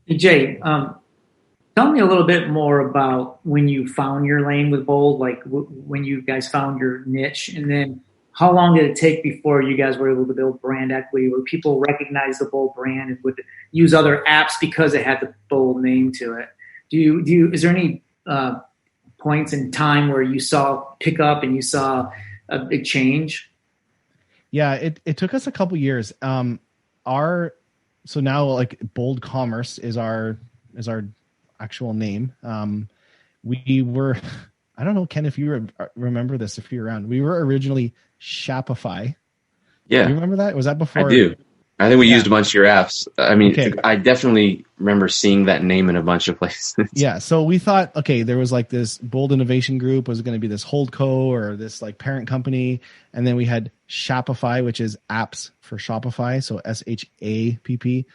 hey, Jay, tell me a little bit more about when you found your lane with Bold, like when you guys found your niche, and then how long did it take before you guys were able to build brand equity where people recognize the Bold brand and would use other apps because it had the Bold name to it? Is there any points in time where you saw pick up and you saw a big change? Yeah, it took us a couple years. So now like Bold Commerce is our actual name. We were, I don't know, Ken, if you remember this, if you're around, we were originally Shopify. Yeah. Do you remember that? Was that before? I do. I think we used a bunch of your apps. I mean, okay. I definitely remember seeing that name in a bunch of places. Yeah. So we thought, okay, there was like this Bold Innovation Group was going to be this holdco or this like parent company. And then we had Shopify, which is apps for Shopify. So SHAPP.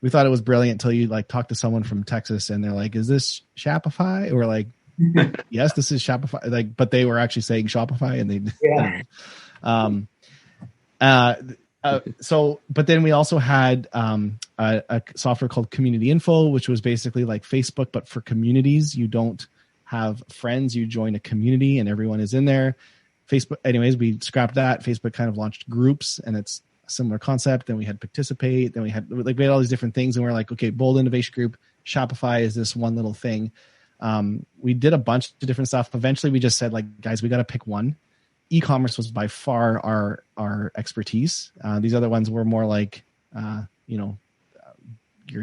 We thought it was brilliant until you like talk to someone from Texas and they're like, is this Shopify? Or like, yes, this is Shopify. Like, but they were actually saying Shopify, and but then we also had a software called Community Info, which was basically like Facebook, but for communities. You don't have friends, you join a community and everyone is in there. Facebook, anyways, we scrapped that. Facebook kind of launched groups, and it's a similar concept. Then we had Pictisipate. Then we had all these different things, and we're like, okay, Bold Innovation Group, Shopify is this one little thing. We did a bunch of different stuff. Eventually we just said, like, guys, we got to pick one. E-commerce was by far our expertise. These other ones were more like, your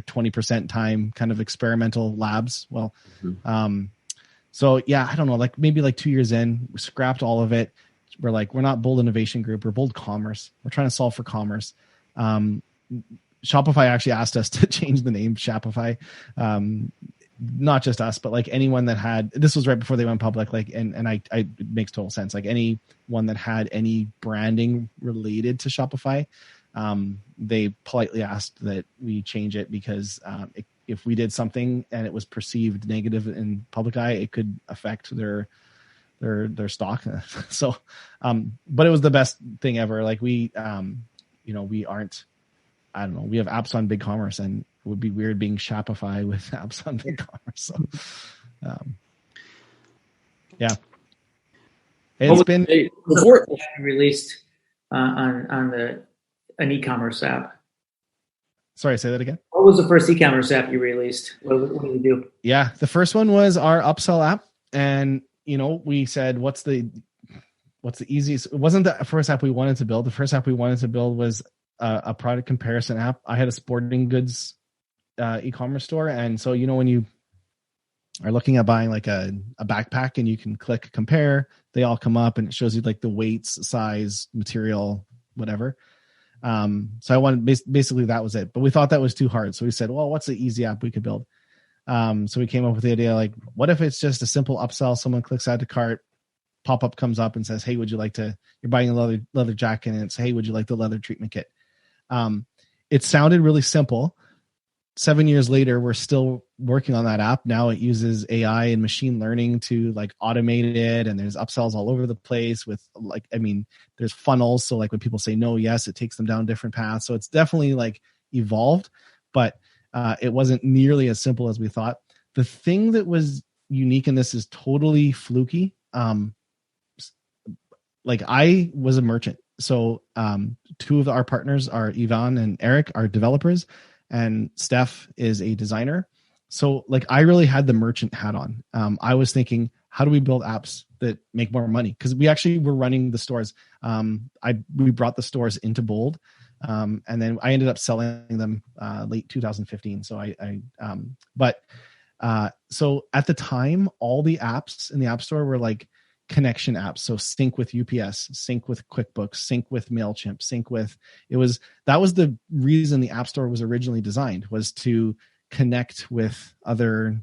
20% time kind of experimental labs. Well, so yeah, I don't know, like maybe like 2 years in, we scrapped all of it. We're like, we're not Bold Innovation Group, we're Bold Commerce. We're trying to solve for commerce. Shopify actually asked us to change the name Shopify. Not just us, but like anyone that had, this was right before they went public, like, and it makes total sense. Like anyone that had any branding related to Shopify, they politely asked that we change it because if we did something and it was perceived negative in public eye, it could affect their stock. So, but it was the best thing ever. Like we aren't, I don't know, we have apps on BigCommerce, and it would be weird being Shopify with apps on BigCommerce. So, yeah. It's been before released on an e-commerce app. Sorry, say that again. What What was the first e-commerce app you released? What did you do? Yeah, the first one was our upsell app, and we said, what's the easiest? It wasn't the first app we wanted to build. The first app we wanted to build was a product comparison app. I had a sporting goods e-commerce store, and so when you are looking at buying like a backpack and you can click compare, they all come up and it shows you like the weights, size, material, whatever. So I wanted basically that was it, but we thought that was too hard. So we said, well, what's the easy app we could build? So we came up with the idea, like, what if it's just a simple upsell? Someone clicks add to cart, pop-up comes up and says, hey, would you like to, you're buying a leather jacket and it's, hey, would you like the leather treatment kit? It sounded really simple. 7 years later, we're still working on that app. Now it uses AI and machine learning to like automate it. And there's upsells all over the place with there's funnels. So like when people say no, yes, it takes them down different paths. So it's definitely like evolved, but it wasn't nearly as simple as we thought. The thing that was unique in this is totally fluky. Like I was a merchant. So two of our partners are Yvonne and Eric, are developers, and Steph is a designer. So like I really had the merchant hat on. I was thinking, how do we build apps that make more money? Because we actually were running the stores. We brought the stores into Bold, and then I ended up selling them late 2015. So so at the time, all the apps in the App Store were like connection apps. So sync with UPS, sync with QuickBooks, sync with MailChimp, that was the reason the App Store was originally designed, was to connect with other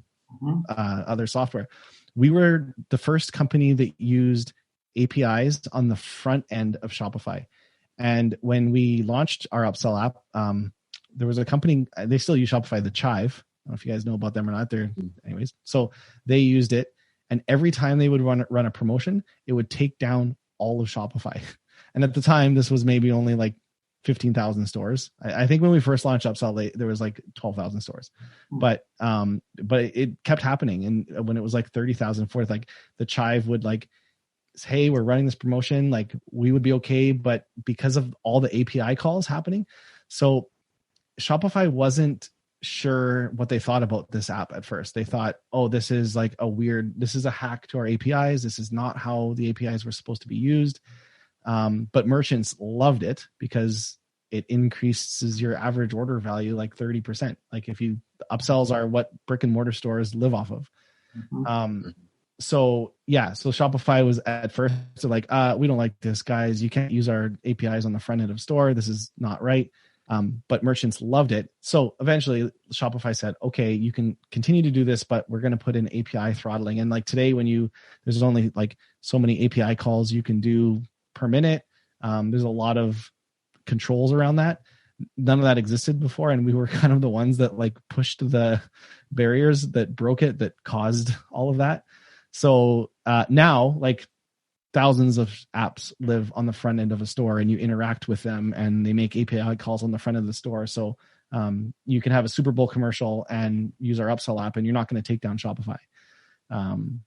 software. We were the first company that used APIs on the front end of Shopify. And when we launched our upsell app, there was a company, they still use Shopify, the Chive. I don't know if you guys know about them or not. Anyways, so they used it. And every time they would run a promotion, it would take down all of Shopify. And at the time, this was maybe only like 15,000 stores. I think when we first launched Upsell, there was like 12,000 stores. But it kept happening. And when it was like 30,000, forth, like the Chive would like, hey, we're running this promotion. Like we would be okay, but because of all the API calls happening, so Shopify wasn't sure what they thought about this app at first. They thought, oh, this is like this is a hack to our APIs. This is not how the APIs were supposed to be used. But merchants loved it because it increases your average order value like 30%. Like the upsells are what brick and mortar stores live off of. So Shopify was at first like, we don't like this, guys. You can't use our APIs on the front end of store. This is not right. But merchants loved it. So eventually Shopify said, okay, you can continue to do this, but we're going to put in API throttling. And like today, there's only like so many API calls you can do per minute. There's a lot of controls around that. None of that existed before. And we were kind of the ones that like pushed the barriers that broke it, that caused all of that. So now like thousands of apps live on the front end of a store and you interact with them and they make API calls on the front of the store. So you can have a Super Bowl commercial and use our upsell app and you're not going to take down Shopify. When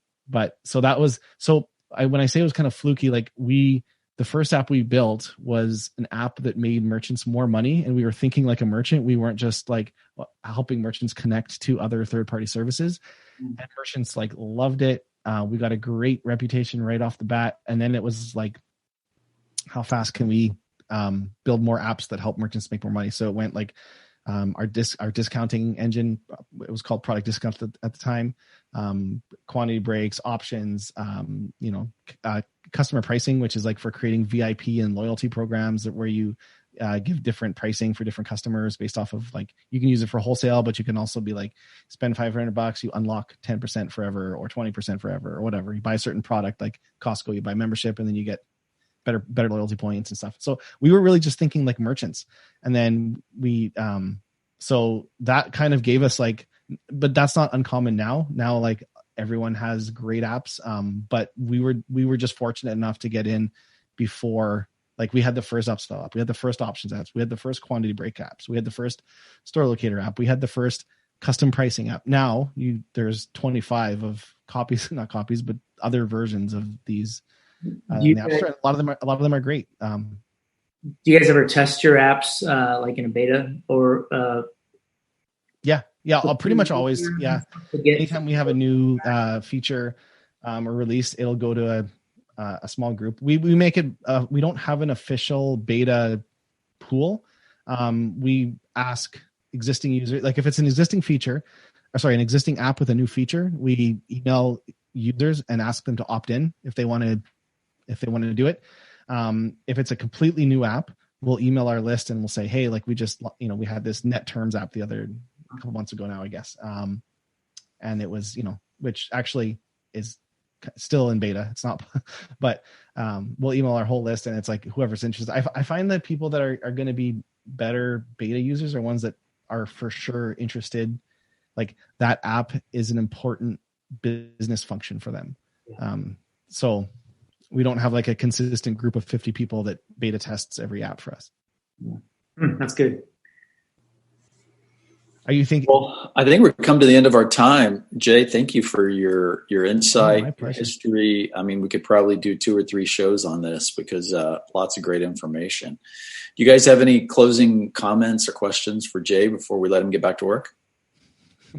I say it was kind of fluky, like the first app we built was an app that made merchants more money. And we were thinking like a merchant. We weren't just like helping merchants connect to other third-party services. And merchants like loved it. We got a great reputation right off the bat. And then it was like, how fast can we build more apps that help merchants make more money? So it went like our discounting engine, it was called Product Discount at the time, quantity breaks, options, customer pricing, which is like for creating VIP and loyalty programs where you give different pricing for different customers based off of like, you can use it for wholesale, but you can also be like, spend $500, you unlock 10% forever or 20% forever or whatever. You buy a certain product like Costco, you buy membership and then you get better loyalty points and stuff. So we were really just thinking like merchants. And then so that kind of gave us like, but that's not uncommon now. Now, like everyone has great apps. But we were just fortunate enough to get in before. Like we had the first upsell app, we had the first options apps, we had the first quantity break apps, we had the first store locator app, we had the first custom pricing app. Now there's 25 of not copies, but other versions of these. A lot of them are great. Do you guys ever test your apps like in a beta or Yeah. I'll pretty much always. Yeah. Anytime we have a new feature or release, it'll go to a small group. We make it. We don't have an official beta pool. We ask existing users, like if it's an existing feature, an existing app with a new feature, we email users and ask them to opt in if they want to do it. If it's a completely new app, we'll email our list and we'll say, hey, like we just, we had this net terms app a couple months ago now, I guess. And it was, which actually is still in beta. It's not, but we'll email our whole list and it's like whoever's interested. I find that people that are going to be better beta users are ones that are for sure interested. Like that app is an important business function for them. So we don't have like a consistent group of 50 people that beta tests every app for us. That's good. Are you thinking? Well, I think we've come to the end of our time. Jay, thank you for your insight, your history. I mean, we could probably do 2 or 3 shows on this because lots of great information. Do you guys have any closing comments or questions for Jay before we let him get back to work?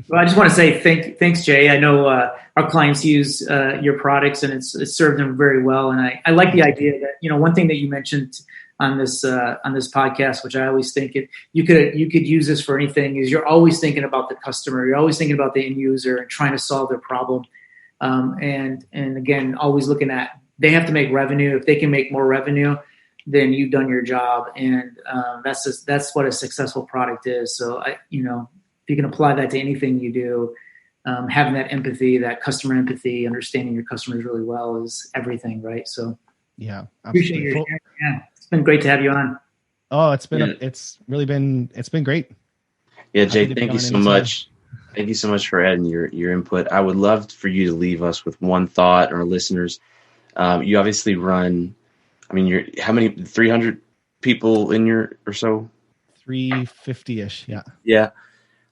Well, I just want to say thanks, Jay. I know our clients use your products and it's served them very well. And I like the idea that, one thing that you mentioned on this podcast, which I always think you could use this for anything, is you're always thinking about the customer. You're always thinking about the end user and trying to solve their problem. And again, always looking at, they have to make revenue. If they can make more revenue, then you've done your job. And that's what a successful product is. So if you can apply that to anything you do, having that empathy, that customer empathy, understanding your customers really well is everything, right? So yeah, appreciate your sharing. Yeah, it's been great to have you on. Oh, it's been great. Yeah, Jay, thank you so much. Thank you so much for adding your input. I would love for you to leave us with one thought, our listeners. You obviously run, you're how many, 300 people in your or so? 350-ish. Yeah. Yeah.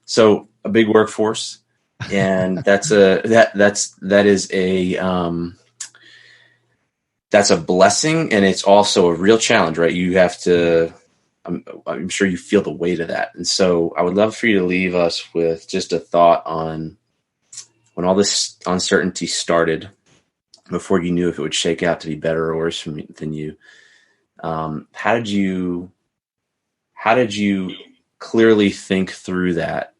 So a big workforce, and that's a blessing, and it's also a real challenge, right? You have to, I'm sure you feel the weight of that. And so I would love for you to leave us with just a thought on when all this uncertainty started, before you knew if it would shake out to be better or worse than you. How did you clearly think through that?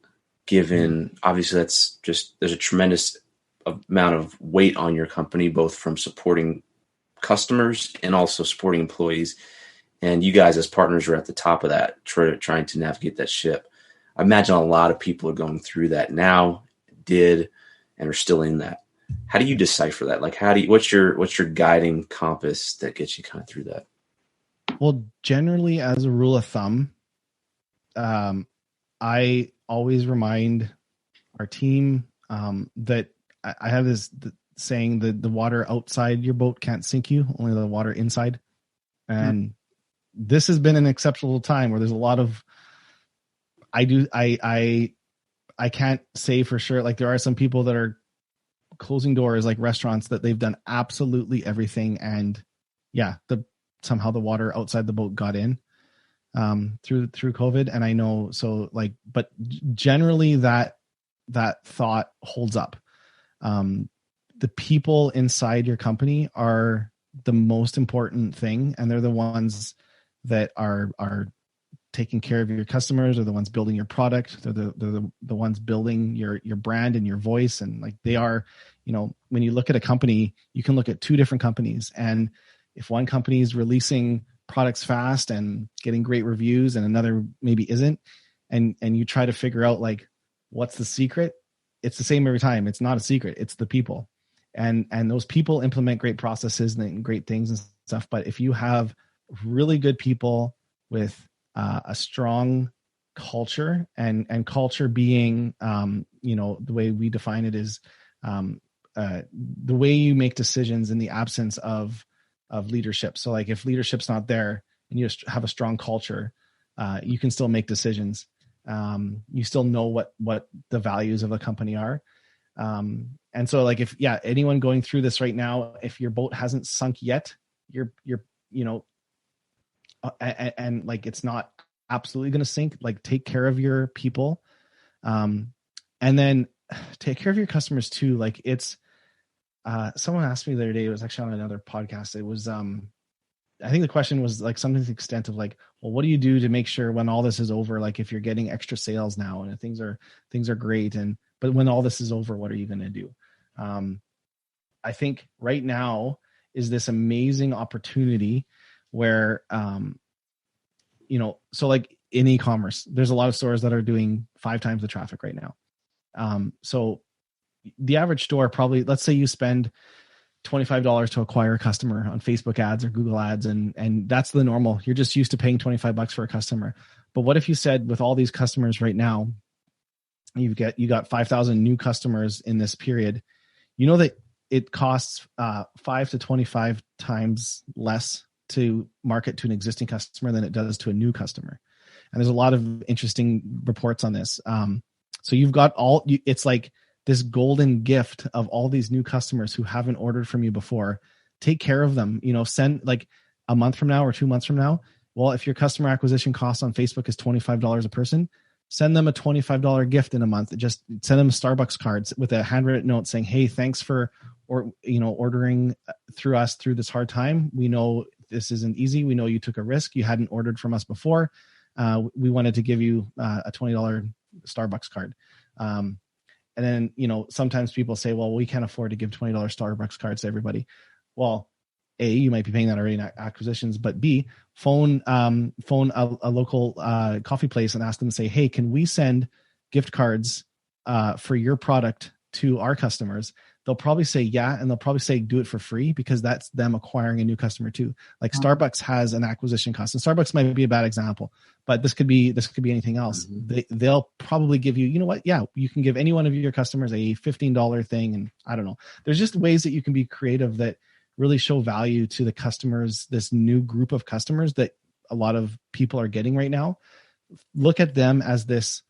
Given obviously there's a tremendous amount of weight on your company, both from supporting customers and also supporting employees. And you guys as partners are at the top of that, trying to navigate that ship. I imagine a lot of people are going through that now, and are still in that. How do you decipher that? Like, what's your guiding compass that gets you kind of through that? Well, generally, as a rule of thumb, I always remind our team that I have this saying that the water outside your boat can't sink you, only the water inside. And this has been an exceptional time where there's a lot of, I can't say for sure. Like there are some people that are closing doors, like restaurants, that they've done absolutely everything. And yeah, somehow the water outside the boat got in through COVID. And I know, so like, but generally that thought holds up. The people inside your company are the most important thing. And they're the ones that are taking care of your customers, or the ones building your product. They're the ones building your brand and your voice. And like they are, when you look at a company, you can look at 2 different companies. And if one company is releasing products fast and getting great reviews and another maybe isn't, and you try to figure out like, what's the secret? It's the same every time. It's not a secret. It's the people. And those people implement great processes and great things and stuff. But if you have really good people with a strong culture, and culture being, the way we define it is the way you make decisions in the absence of leadership. So like if leadership's not there and you just have a strong culture, you can still make decisions. You still know what the values of a company are. And so like if anyone going through this right now, if your boat hasn't sunk yet, you're and like it's not absolutely going to sink, like take care of your people. And then take care of your customers too. Like it's, someone asked me the other day, it was actually on another podcast. It was, I think the question was like something to the extent of like, well, what do you do to make sure when all this is over, like if you're getting extra sales now and things are great, but when all this is over, what are you going to do? I think right now is this amazing opportunity where, so like in e-commerce, there's a lot of stores that are doing 5 times the traffic right now. So the average store probably, let's say you spend $25 to acquire a customer on Facebook ads or Google ads. And that's the normal. You're just used to paying $25 for a customer. But what if you said with all these customers right now, you got 5,000 new customers in this period, that it costs 5 to 25 times less to market to an existing customer than it does to a new customer. And there's a lot of interesting reports on this. So you've got it's like this golden gift of all these new customers who haven't ordered from you before. Take care of them, send like a month from now or 2 months from now. Well, if your customer acquisition cost on Facebook is $25 a person, send them a $25 gift in a month. Just send them Starbucks cards with a handwritten note saying, hey, thanks for, ordering through us through this hard time. We know this isn't easy. We know you took a risk. You hadn't ordered from us before. We wanted to give you a $20 Starbucks card. And then, sometimes people say, well, we can't afford to give $20 Starbucks cards to everybody. Well, A, you might be paying that already in acquisitions, but B, phone a local coffee place and ask them to say, hey, can we send gift cards for your product to our customers? They'll probably say yeah, and they'll probably say do it for free because that's them acquiring a new customer too. Like Starbucks has an acquisition cost, and Starbucks might be a bad example, but this could be anything else. Mm-hmm. They'll probably give you, yeah, you can give any one of your customers a $15 thing, and I don't know. There's just ways that you can be creative that really show value to the customers, this new group of customers that a lot of people are getting right now. Look at them as this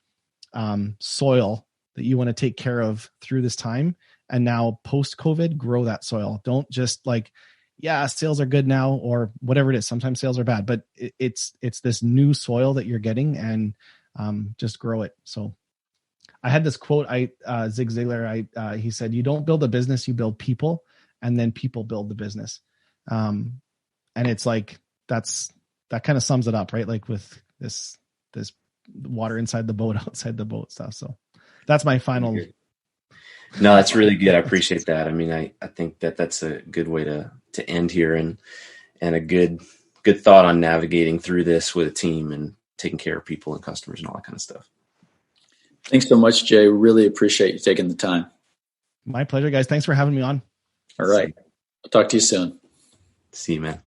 soil that you want to take care of through this time. And now post-COVID, grow that soil. Don't just like, yeah, sales are good now or whatever it is. Sometimes sales are bad, but it's this new soil that you're getting, and just grow it. So I had this quote, Zig Ziglar, he said, you don't build a business, you build people, and then people build the business. And it's like, that kind of sums it up, right? Like with this water inside the boat, outside the boat stuff. So that's my final. No, that's really good. I appreciate that. I mean, I think that's a good way to end here, and a good thought on navigating through this with a team and taking care of people and customers and all that kind of stuff. Thanks so much, Jay. Really appreciate you taking the time. My pleasure, guys. Thanks for having me on. All right. I'll talk to you soon. See you, man.